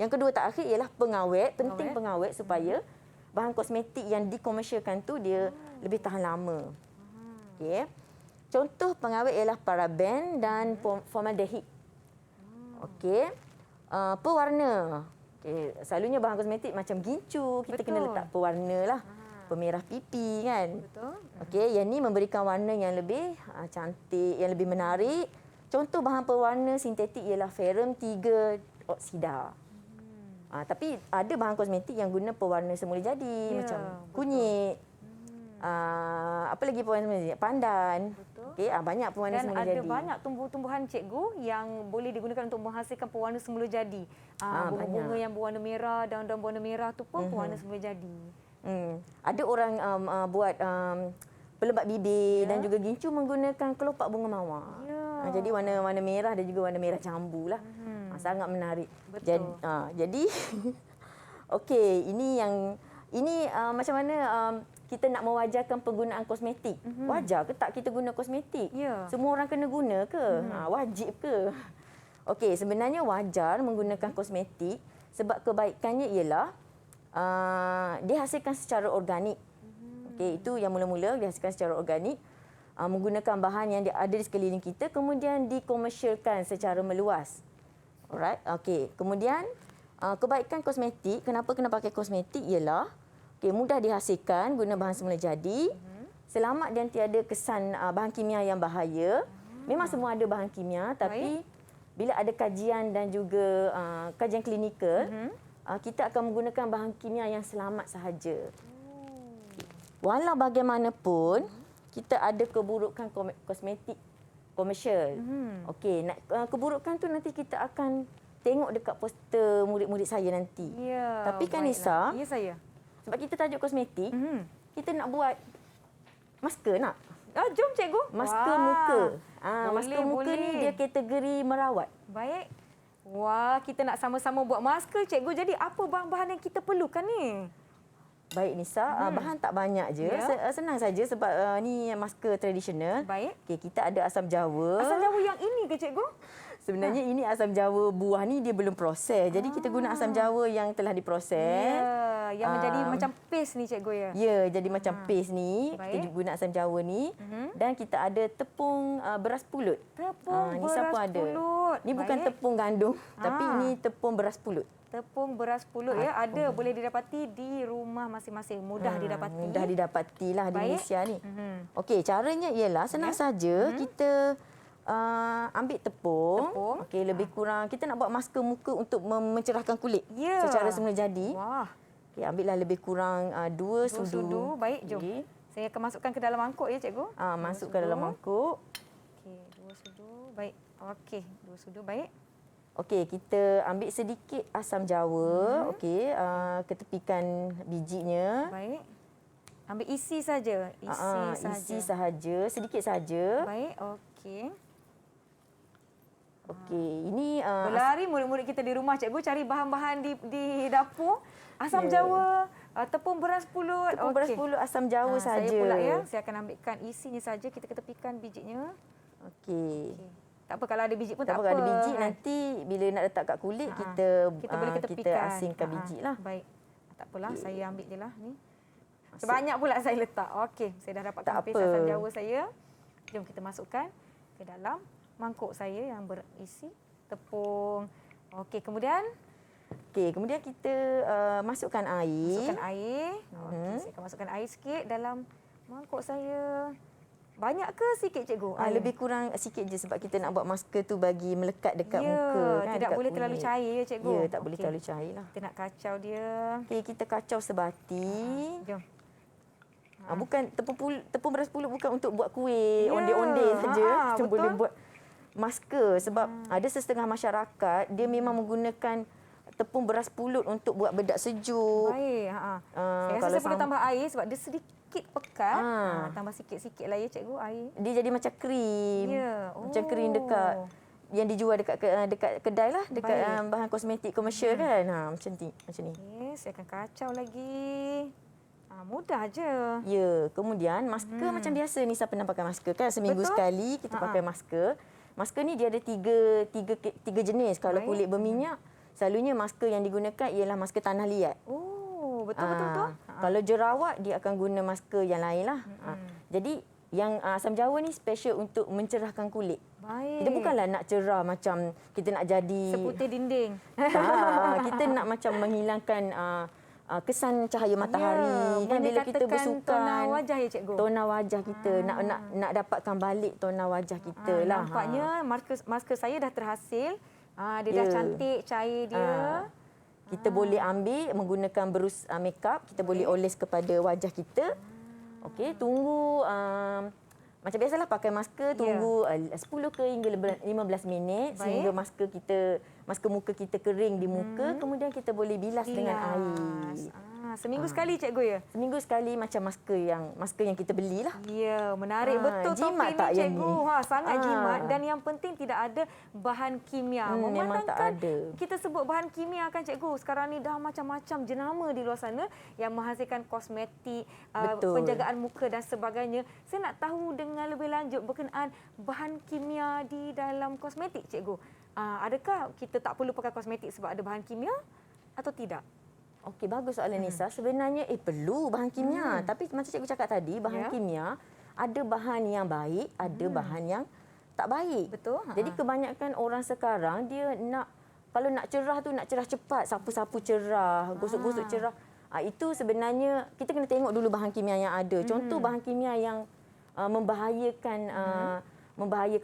kedua terakhir ialah pengawet. Penting pengawet supaya bahan kosmetik yang dikomersialkan tu dia lebih tahan lama. Okey. Contoh pengawet ialah paraben dan formaldehyde. Okey. Pewarna. Okey, selalunya bahan kosmetik macam gincu, kita kena letak pewarna lah. Pemerah pipi kan. Betul. Okey, yang ni memberikan warna yang lebih cantik, yang lebih menarik. Contoh bahan pewarna sintetik ialah Ferrum 3 oksida. Tapi ada bahan kosmetik yang guna pewarna semula jadi macam kunyit. Apa lagi pewarna semula jadi? Pandan. Okey, banyak pewarna semula jadi. Dan ada banyak tumbuh-tumbuhan cikgu yang boleh digunakan untuk menghasilkan pewarna semula jadi. Bunga-bunga yang berwarna merah, daun-daun berwarna merah tu pun pewarna semula jadi. Ada orang buat pelembab bibir dan juga gincu menggunakan kelopak bunga mawar. Jadi warna merah dan juga warna merah jambu lah. Sangat menarik. Betul. Jadi okey, ini macam mana kita nak mewajarkan penggunaan kosmetik. Wajar ke tak kita guna kosmetik? Semua orang kena guna ke? Wajib ke? Okey, sebenarnya wajar menggunakan kosmetik sebab kebaikannya ialah dihasilkan secara organik. Okey, itu yang mula-mula dihasilkan secara organik, menggunakan bahan yang ada di sekeliling kita, kemudian dikomersialkan secara meluas. Alright. Okey, kemudian kebaikan kosmetik, kenapa kena pakai kosmetik ialah mudah dihasilkan guna bahan semula jadi, selamat dan tiada kesan bahan kimia yang bahaya. Memang semua ada bahan kimia, tapi bila ada kajian dan juga kajian klinikal, kita akan menggunakan bahan kimia yang selamat sahaja. Walau bagaimanapun, kita ada keburukan kosmetik komersial. Okey, keburukan tu nanti kita akan tengok dekat poster murid-murid saya nanti. Tapi kan Nisa, ya saya. sebab kita tajuk kosmetik, kita nak buat masker nak. Jom cikgu. Masker muka. Masker muka boleh. ni dia kategori merawat. Baik. Wah, kita nak sama-sama buat masker, cikgu. Jadi apa bahan-bahan yang kita perlukan ni? Baik Nisa, bahan tak banyak je. Senang saja sebab ni masker tradisional. Baik. Okey, kita ada asam jawa. Asam jawa yang ini ke cikgu? Sebenarnya ini asam jawa buah ni dia belum proses. Jadi kita guna asam jawa yang telah diproses. Yang menjadi macam paste ni cikgu ya. Ya, jadi macam paste ni. Baik. Kita guna asam jawa ni. Dan kita ada tepung beras pulut. Tepung Nisa beras pun ada. pulut. Ni bukan tepung gandum, tapi ini tepung beras pulut. Tepung beras pulut ada boleh didapati di rumah masing-masing. Mudah didapati. Mudah didapatilah di Baik. Malaysia ni. Okey, caranya ialah senang saja. Kita ambil tepung. Okey, lebih kurang kita nak buat masker muka untuk mencerahkan kulit secara semula jadi. Wah. Okey, ambillah lebih kurang 2 sudu. Baik, jom. Okay. Saya akan masukkan ke dalam mangkuk ya cikgu. Masuk ke dalam mangkuk. Okey, 2 sudu. Baik. Okey, 2 sudu baik. Okey, kita ambil sedikit asam jawa. Okey, ketepikan bijinya. Baik. Ambil isi saja. Isi sahaja, sedikit saja. Baik, okey. Okey, ini Berlari murid-murid kita di rumah cikgu cari bahan-bahan di dapur. Asam jawa, tepung beras pulut. tepung beras pulut, asam jawa saja. Saya pula ya, saya akan ambilkan isinya saja, kita ketepikan bijinya. Okey. Tak apa kalau ada biji pun Tak tak apa, apa. ada biji nanti bila nak letak kat kulit kita boleh kita ketepikan. asingkan biji lah. Baik. Tak apalah, saya ambil je lah ni. Sebanyak pula saya letak. Okey, saya dah dapatkan Tak paste apa. asam jawa saya. Jom kita masukkan ke dalam mangkuk saya yang berisi tepung. Okey, kemudian Kemudian kita masukkan air. masukkan air. Okey, saya akan masukkan air sikit dalam mangkuk saya. Banyak ke sikit cikgu? Lebih kurang sikit je sebab kita nak buat masker tu bagi melekat dekat muka kan. Tidak dekat boleh terlalu kulit. cair ya cikgu. Ya, tak boleh terlalu cair lah. Kita nak kacau dia. Okey, kita kacau sebati. Jom. Bukan tepung beras pulut bukan untuk buat kuih onde-onde saja. Kita betul. boleh buat masker sebab ada setengah masyarakat dia memang menggunakan tepung beras pulut untuk buat bedak sejuk. Baik. Saya rasa kalau saya perlu tambah air sebab dia sedikit pekat. Tambah sikit-sikit lah ya cikgu air. Dia jadi macam krim. Ya. Macam krim dekat yang dijual dekat kedai lah, dekat bahan kosmetik komersial kan. Macam ni. Okey, saya akan kacau lagi. Mudah je. Ya, kemudian masker macam biasa Nisa pernah pakai masker kan seminggu Betul. sekali kita pakai masker. masker ni dia ada tiga jenis. Kalau Baik. kulit berminyak, selalunya masker yang digunakan ialah masker tanah liat. Oh, betul. Kalau jerawat, dia akan guna masker yang lain lah. Jadi yang asam jawa ni special untuk mencerahkan kulit. Baik. Kita bukanlah nak cerah macam kita nak jadi Seputih dinding. kita nak macam menghilangkan kesan cahaya matahari kan bila kita menyekatakan bersukan. tona wajah ya cikgu. Tona wajah kita nak dapatkan balik tona wajah kita lah. Nampaknya masker saya dah terhasil. Dia dah cantik cair dia. Kita boleh ambil menggunakan berus makeup, kita boleh oles kepada wajah kita. Okey, tunggu macam biasalah pakai masker, tunggu 10 ke hingga 15 minit sehingga masker muka kita kering di muka, kemudian kita boleh bilas dengan air. Seminggu sekali cikgu ya? Seminggu sekali macam masker yang kita belilah. Ya, menarik betul jimat topik tak ni yang cikgu. ni? Sangat jimat dan yang penting tidak ada bahan kimia. Memang tak ada. Kita sebut bahan kimia kan cikgu. Sekarang ni dah macam-macam jenama di luar sana yang menghasilkan kosmetik, penjagaan muka dan sebagainya. Saya nak tahu dengan lebih lanjut berkenaan bahan kimia di dalam kosmetik cikgu. Adakah kita tak perlu pakai kosmetik sebab ada bahan kimia atau tidak? Okey, bagus soalan Nisa. Sebenarnya perlu bahan kimia. Tapi macam cikgu cakap tadi, bahan kimia ada bahan yang baik, ada bahan yang tak baik. Betul. Jadi kebanyakan orang sekarang dia kalau nak cerah tu nak cerah cepat, sapu-sapu cerah, gosok-gosok cerah. Itu sebenarnya kita kena tengok dulu bahan kimia yang ada. Contoh bahan kimia yang membahayakan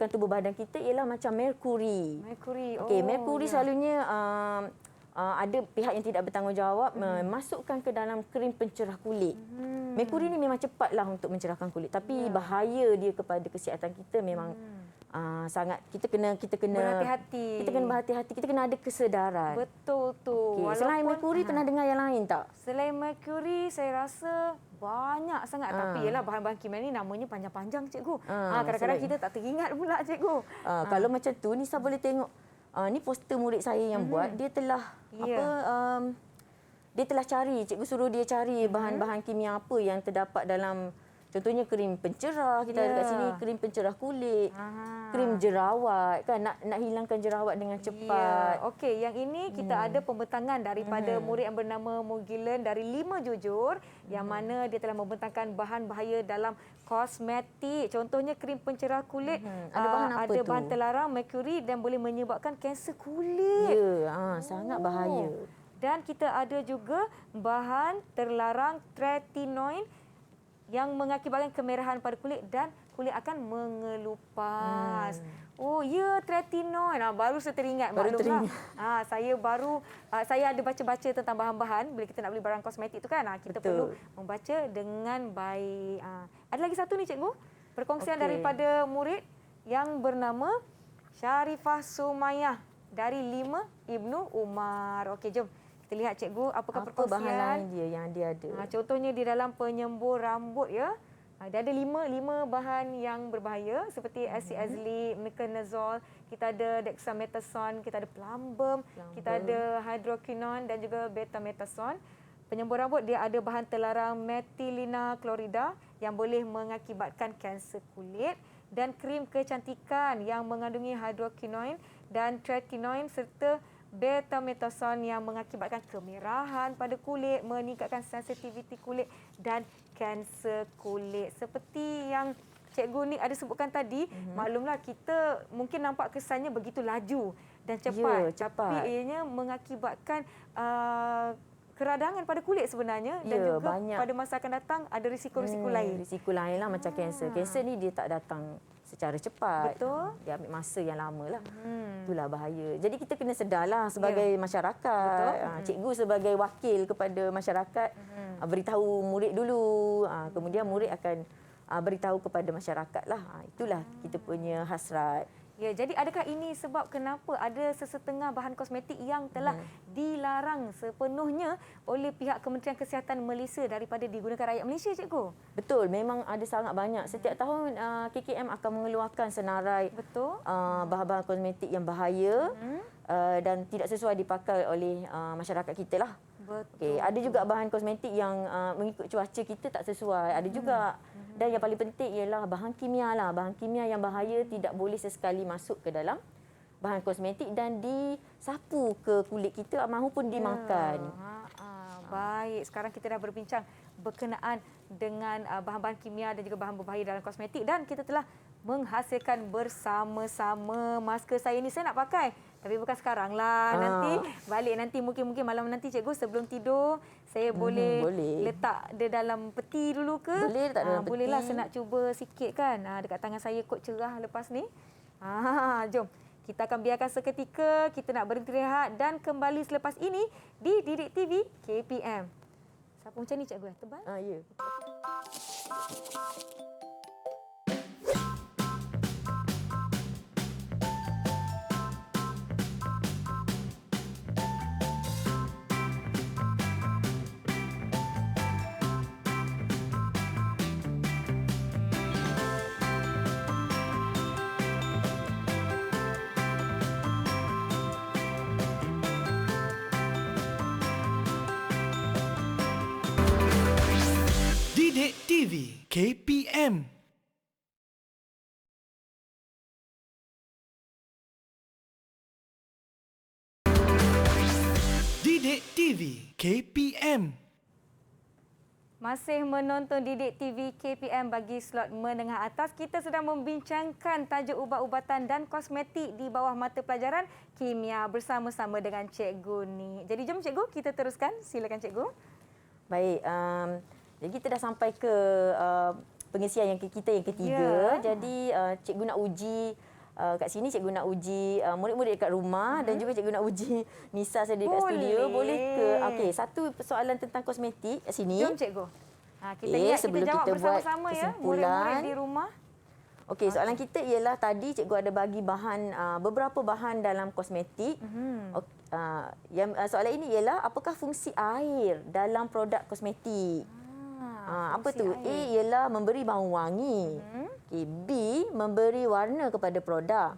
tubuh badan kita ialah macam merkuri. Okey, merkuri selalunya ada pihak yang tidak bertanggungjawab masukkan ke dalam krim pencerah kulit. Merkuri ni memang cepatlah untuk mencerahkan kulit, tapi bahaya dia kepada kesihatan kita memang sangat kita kena berhati-hati. Kita kena berhati-hati, kita kena ada kesedaran. Betul tu. Okay. Selain merkuri pernah dengar yang lain tak? Selain merkuri saya rasa banyak sangat tapi ialah bahan-bahan kimia ni namanya panjang-panjang cikgu. Kadang-kadang kita tak teringat pula cikgu. Kalau macam tu Nisa boleh tengok ni poster murid saya yang buat, dia telah dia telah cari, cikgu suruh dia cari bahan-bahan kimia apa yang terdapat dalam, contohnya krim pencerah, kita ada kat sini krim pencerah kulit, krim jerawat kan, nak hilangkan jerawat dengan cepat. Okey, yang ini kita ada pembentangan daripada murid yang bernama Mugilan dari 5 Jujur yang mana dia telah membentangkan bahan bahaya dalam kosmetik. Contohnya krim pencerah kulit, Ada bahan apa ada tu? bahan terlarang merkuri dan boleh menyebabkan kanser kulit. Ya, sangat bahaya. Dan kita ada juga bahan terlarang tretinoin yang mengakibatkan kemerahan pada kulit dan kulit akan mengelupas. Oh ya, tretinoin. Baru saya teringat. Saya ada baca-baca tentang bahan-bahan bila kita nak beli barang kosmetik tu kan. Kita perlu membaca dengan baik. Ada lagi satu ni cikgu. Perkongsian daripada murid yang bernama Syarifah Sumayah dari 5 Ibnu Umar. Okey, jom kita lihat cikgu apakah perkongsian. Apa bahan lain dia yang dia ada? Contohnya di dalam penyembur rambut ya. Dia ada lima bahan yang berbahaya seperti acid azlic, meconazole, kita ada dexamethasone, kita ada plumbum, kita ada hydroquinone dan juga betamethason. Penyembur rambut dia ada bahan terlarang metilina klorida yang boleh mengakibatkan kanser kulit dan krim kecantikan yang mengandungi hydroquinone dan tretinoin serta betamethason yang mengakibatkan kemerahan pada kulit, meningkatkan sensitiviti kulit dan kanser kulit. Seperti yang cikgu ni ada sebutkan tadi, maklumlah kita mungkin nampak kesannya begitu laju dan cepat. Tapi ianya mengakibatkan keradangan pada kulit sebenarnya dan juga banyak. Pada masa akan datang ada risiko-risiko lain. Risiko lain lah macam kanser. Kanser ni dia tak datang secara cepat. Betul. Dia ambil masa yang lama lah. Itulah bahaya. Jadi kita kena sedarlah sebagai masyarakat. Cikgu sebagai wakil kepada masyarakat beritahu murid dulu. Kemudian murid akan beritahu kepada masyarakat lah. Itulah kita punya hasrat. Ya, jadi adakah ini sebab kenapa ada sesetengah bahan kosmetik yang telah dilarang sepenuhnya oleh pihak Kementerian Kesihatan Malaysia daripada digunakan rakyat Malaysia, cikgu? Betul, memang ada sangat banyak. Setiap tahun KKM akan mengeluarkan senarai bahan-bahan kosmetik yang bahaya dan tidak sesuai dipakai oleh masyarakat kita lah. Betul. Okay. Ada juga bahan kosmetik yang mengikut cuaca kita tak sesuai. Ada juga Dan yang paling penting ialah bahan kimia lah. Bahan kimia yang bahaya tidak boleh sesekali masuk ke dalam bahan kosmetik dan disapu ke kulit kita maupun dimakan. Baik, sekarang kita dah berbincang berkenaan dengan bahan-bahan kimia dan juga bahan berbahaya dalam kosmetik dan kita telah menghasilkan bersama-sama masker saya ni. Saya nak pakai tapi bukan sekarang lah. Nanti balik nanti mungkin malam nanti cikgu sebelum tidur saya boleh letak dia dalam peti dulu ke? Boleh letak dalam peti. Bolehlah, saya nak cuba sikit kan. Dekat tangan saya kot cerah lepas ni. Jom. Kita akan biarkan seketika, kita nak berhenti rehat dan kembali selepas ini di Didik TV KPM. Siapa macam ni cikgu? Tebal? Ya. Didik TV KPM. Didik TV KPM. Masih menonton Didik TV KPM bagi slot menengah atas. Kita sedang membincangkan tajuk ubat-ubatan dan kosmetik di bawah mata pelajaran kimia bersama-sama dengan Cikgu Ni. Jadi jom cikgu kita teruskan. Silakan cikgu. Baik, jadi kita dah sampai ke pengisian yang kita yang ketiga. Jadi cikgu nak uji kat sini, cikgu nak uji murid-murid dekat rumah dan juga cikgu nak uji Nisa saya dekat studio. Boleh ke? Okey, satu soalan tentang kosmetik kat sini. Jom cikgu. Kita ingat kita jawab bersama-sama ya, murid-murid di rumah. Okey, soalan kita ialah tadi cikgu ada bagi bahan beberapa bahan dalam kosmetik. Soalan ini ialah apakah fungsi air dalam produk kosmetik? Apa tu? Air. A ialah memberi bau wangi. Okay, B memberi warna kepada produk.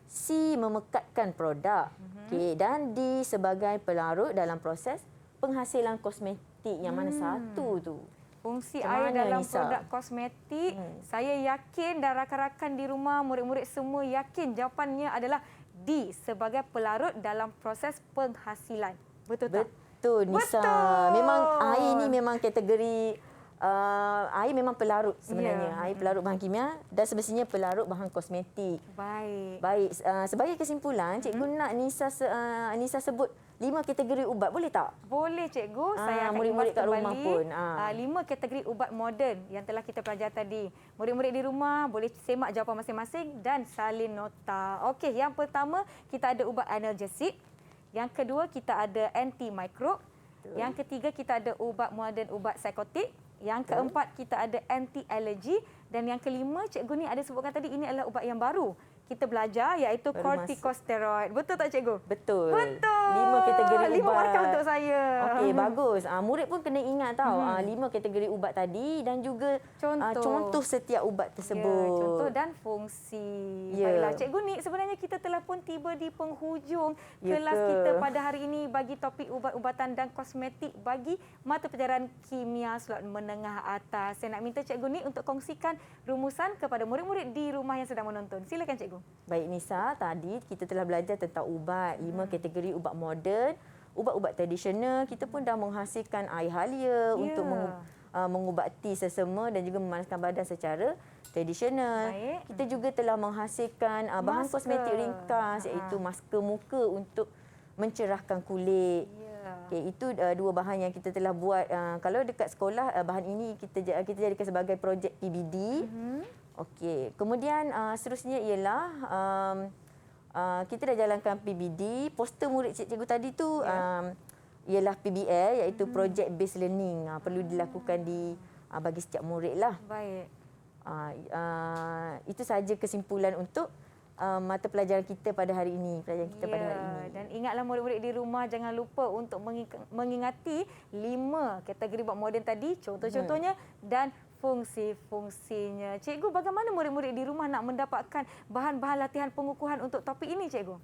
C memekatkan produk. Okay, dan D sebagai pelarut dalam proses penghasilan kosmetik. Yang mana satu tu? Fungsi air dalam produk kosmetik. Saya yakin dan rakan-rakan di rumah, murid-murid semua yakin jawapannya adalah D sebagai pelarut dalam proses penghasilan. Betul tak? Betul, Nisa. Betul. Memang air ni memang kategori air memang pelarut sebenarnya. Air pelarut bahan kimia dan semestinya pelarut bahan kosmetik. Baik. Sebagai kesimpulan, cikgu nak Nisa sebut 5 kategori ubat. Boleh tak? Boleh cikgu. Saya akan murid-murid kat rumah pun. 5 kategori ubat moden yang telah kita pelajari tadi. Murid-murid di rumah boleh semak jawapan masing-masing dan salin nota. Okey, yang pertama kita ada ubat analgesik. Yang kedua kita ada anti-mikrob. Yang ketiga kita ada ubat moden, ubat psikotik. Yang keempat kita ada anti-alergi dan yang kelima cikgu ni ada sebutkan tadi ini adalah ubat yang baru. Kita belajar iaitu kortikosteroid. Betul tak cikgu? Betul. 5 kategori ubat. 5 markah untuk saya. Okey, bagus. Murid pun kena ingat tahu 5 kategori ubat tadi dan juga contoh setiap ubat tersebut. Ya, contoh dan fungsi. Baiklah cikgu ni sebenarnya kita telah pun tiba di penghujung kelas kita pada hari ini bagi topik ubat-ubatan dan kosmetik bagi mata pelajaran kimia slot menengah atas. Saya nak minta cikgu ni untuk kongsikan rumusan kepada murid-murid di rumah yang sedang menonton. Silakan cikgu. Baik Nisa, tadi kita telah belajar tentang ubat, 5 kategori ubat moden, ubat-ubat tradisional. Kita pun dah menghasilkan air halia untuk mengubati sesama dan juga memanaskan badan secara tradisional. Kita juga telah menghasilkan bahan kosmetik ringkas iaitu masker muka untuk mencerahkan kulit. Okay, itu 2 bahan yang kita telah buat. Kalau dekat sekolah, bahan ini kita jadikan sebagai projek PBD. Okey, kemudian seterusnya ialah kita dah jalankan PBD. Poster murid cikgu tadi tu ialah PBL iaitu project based learning. Perlu dilakukan bagi setiap murid lah. Baik. Itu saja kesimpulan untuk mata pelajaran kita pada hari ini. Dan ingatlah murid-murid di rumah jangan lupa untuk mengingati 5 kategori ubat moden tadi, contoh-contohnya dan fungsi-fungsinya. Cikgu, bagaimana murid-murid di rumah nak mendapatkan bahan-bahan latihan pengukuhan untuk topik ini, cikgu?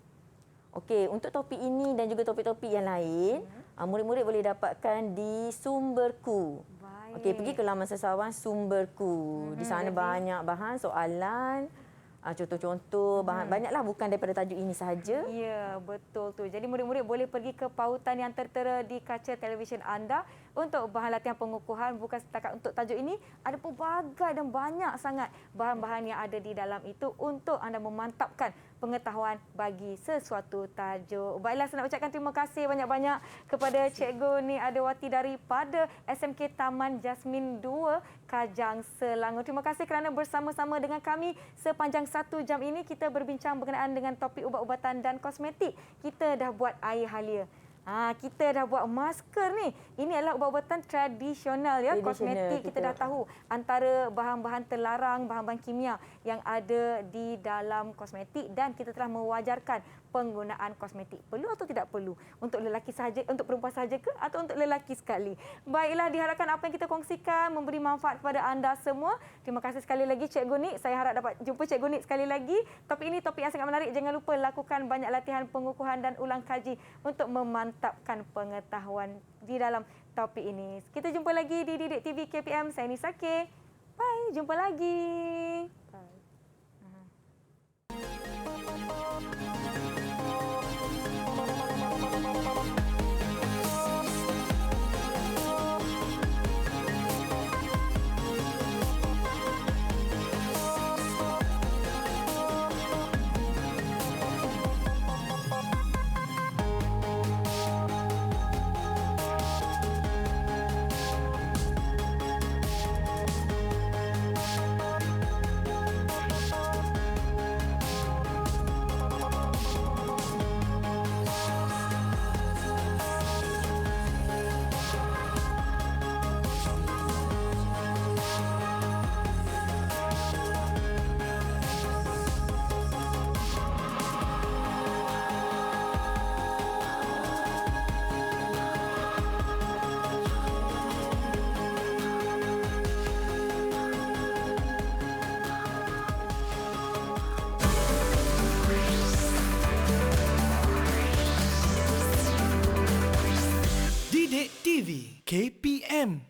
Okey, untuk topik ini dan juga topik-topik yang lain, murid-murid boleh dapatkan di Sumberku. Okey, pergi ke laman sesawan Sumberku. Di sana banyak bahan soalan, contoh-contoh, bahan banyaklah bukan daripada tajuk ini sahaja. Ya, betul tu. Jadi murid-murid boleh pergi ke pautan yang tertera di kaca televisyen anda untuk bahan latihan pengukuhan. Bukan setakat untuk tajuk ini, ada pelbagai dan banyak sangat bahan-bahan yang ada di dalam itu untuk anda memantapkan pengetahuan bagi sesuatu tajuk. Baiklah, saya nak ucapkan terima kasih banyak-banyak kepada Cikgu Ni Adewati daripada SMK Taman Jasmin 2 Kajang, Selangor. Terima kasih kerana bersama-sama dengan kami sepanjang 1 jam ini. Kita berbincang berkenaan dengan topik ubat-ubatan dan kosmetik. Kita dah buat air halia. Kita dah buat masker ni. Ini adalah ubat-ubatan tradisional ya, kosmetik. Kita dah tahu antara bahan-bahan terlarang, bahan-bahan kimia yang ada di dalam kosmetik, dan kita telah mewajarkan penggunaan kosmetik. Perlu atau tidak perlu? Untuk lelaki sahaja, untuk perempuan sahaja ke, atau untuk lelaki sekali? Baiklah, diharapkan apa yang kita kongsikan memberi manfaat kepada anda semua. Terima kasih sekali lagi Cikgu Nik. Saya harap dapat jumpa Cikgu Nik sekali lagi. Topik ini topik yang sangat menarik. Jangan lupa lakukan banyak latihan pengukuhan dan ulang kaji untuk memantapkan pengetahuan di dalam topik ini. Kita jumpa lagi di Didik TV KPM. Saya Nisa K. Bye, jumpa lagi. Bye. Didik TV KPM